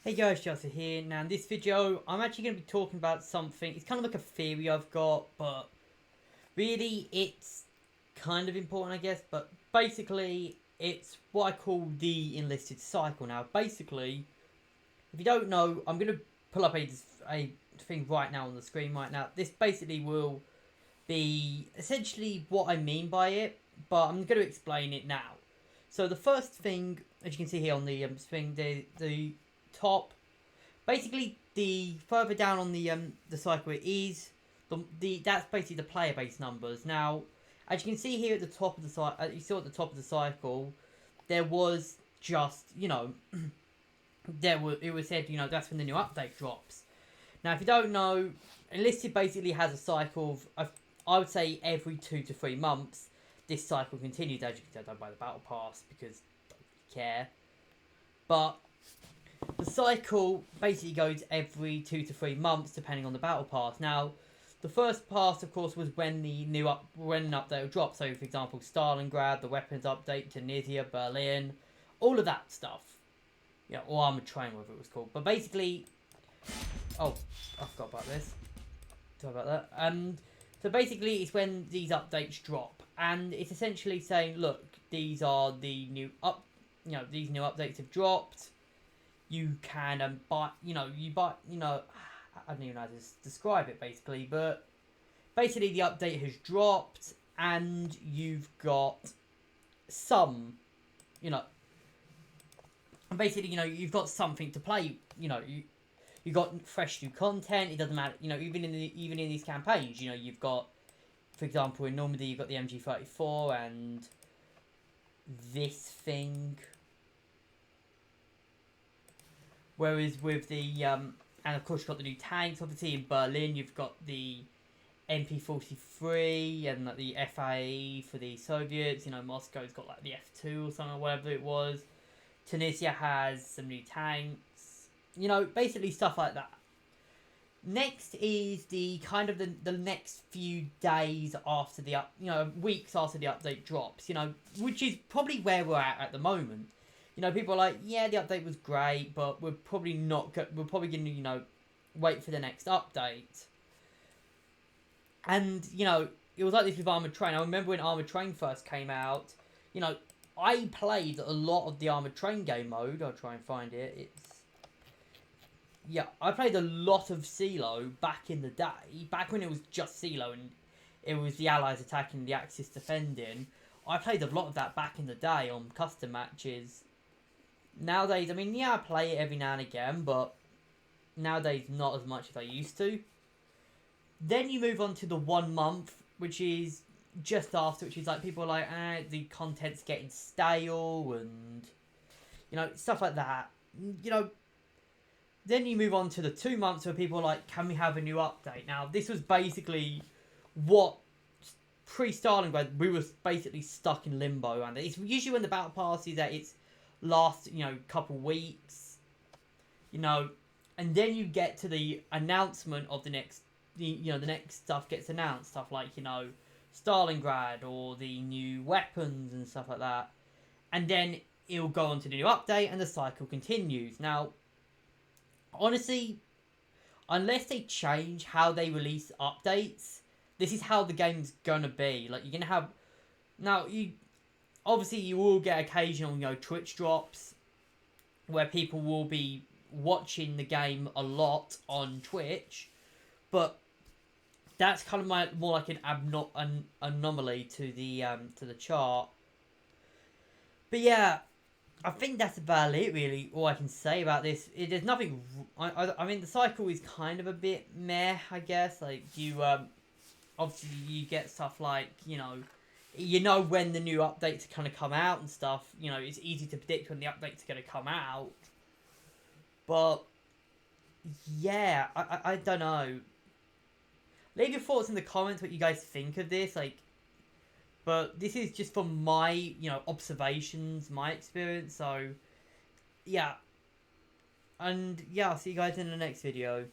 Hey guys, Chelsea here. Now in this video, I'm actually going to be talking about something. It's kind of like a theory I've got, but really it's kind of important, I guess. But basically, it's what I call the enlisted cycle. Now, basically, if you don't know, I'm going to pull up a thing right now on the screen right now. This basically will be essentially what I mean by it, but I'm going to explain it now. So the first thing, as you can see here on the thing, the top. Basically, the further down on the cycle it is, that's basically the player base numbers. Now, as you can see here at the top of the cycle, you saw at the top of the cycle, there was just it was said that's when the new update drops. Now, if you don't know, Enlisted basically has a cycle of I would say every 2 to 3 months. This cycle continues, as you can tell by the battle pass, because I don't really care. But the cycle basically goes every 2 to 3 months, depending on the battle pass. Now, the first pass, of course, was when when an update will drop. So, for example, Stalingrad, the weapons update, Tunisia, Berlin, all of that stuff. Yeah, or Armored Train, whatever it was called. But basically, oh, I forgot about this. Sorry about that. So basically, it's when these updates drop, and it's essentially saying, look, these are the new these new updates have dropped. You can buy, you buy, I don't even know how to describe it basically, but basically the update has dropped and you've got some, and basically, you've got something to play, you got fresh new content. It doesn't matter, even in these campaigns, you've got, for example, in Normandy, you've got the MG34 and this thing. Whereas with the and of course you've got the new tanks. Obviously in Berlin you've got the MP43 and like the FAE for the Soviets. Moscow's got like the F2 or something, whatever it was. Tunisia has some new tanks. Basically stuff like that. Next is the kind of the next few days after the weeks after the update drops. Which is probably where we're at the moment. People are like, yeah, the update was great, but we're probably not. We're probably going to, wait for the next update. And it was like this with Armored Train. I remember when Armored Train first came out. I played a lot of the Armored Train game mode. I'll try and find it. I played a lot of CeeLo back in the day, back when it was just CeeLo and it was the Allies attacking, the Axis defending. I played a lot of that back in the day on custom matches. Nowadays, I play it every now and again, but nowadays not as much as I used to. Then you move on to the 1 month, which is just after, which is like people are like, the content's getting stale and, stuff like that. Then you move on to the 2 months where people are like, can we have a new update? Now, this was basically what pre-Stalingrad, we were basically stuck in limbo. And it's usually when the battle pass is at its last, couple weeks, and then you get to the announcement of the next, the next stuff gets announced, stuff like, Stalingrad or the new weapons and stuff like that. And then it'll go on to the new update and the cycle continues. Now, honestly, unless they change how they release updates, this is how the game's gonna be. Like, you're gonna have... Now, obviously, you will get occasional, Twitch drops where people will be watching the game a lot on Twitch, but that's kind of more like an anomaly to the chart. But yeah, I think that's about it, really. All I can say about this. There's nothing. I mean, the cycle is kind of a bit meh, I guess. Like obviously you get stuff like when the new updates are going to come out and stuff. It's easy to predict when the updates are going to come out. But yeah, I don't know. Leave your thoughts in the comments what you guys think of this. But this is just from my observations, my experience. So yeah, and yeah, I'll see you guys in the next video.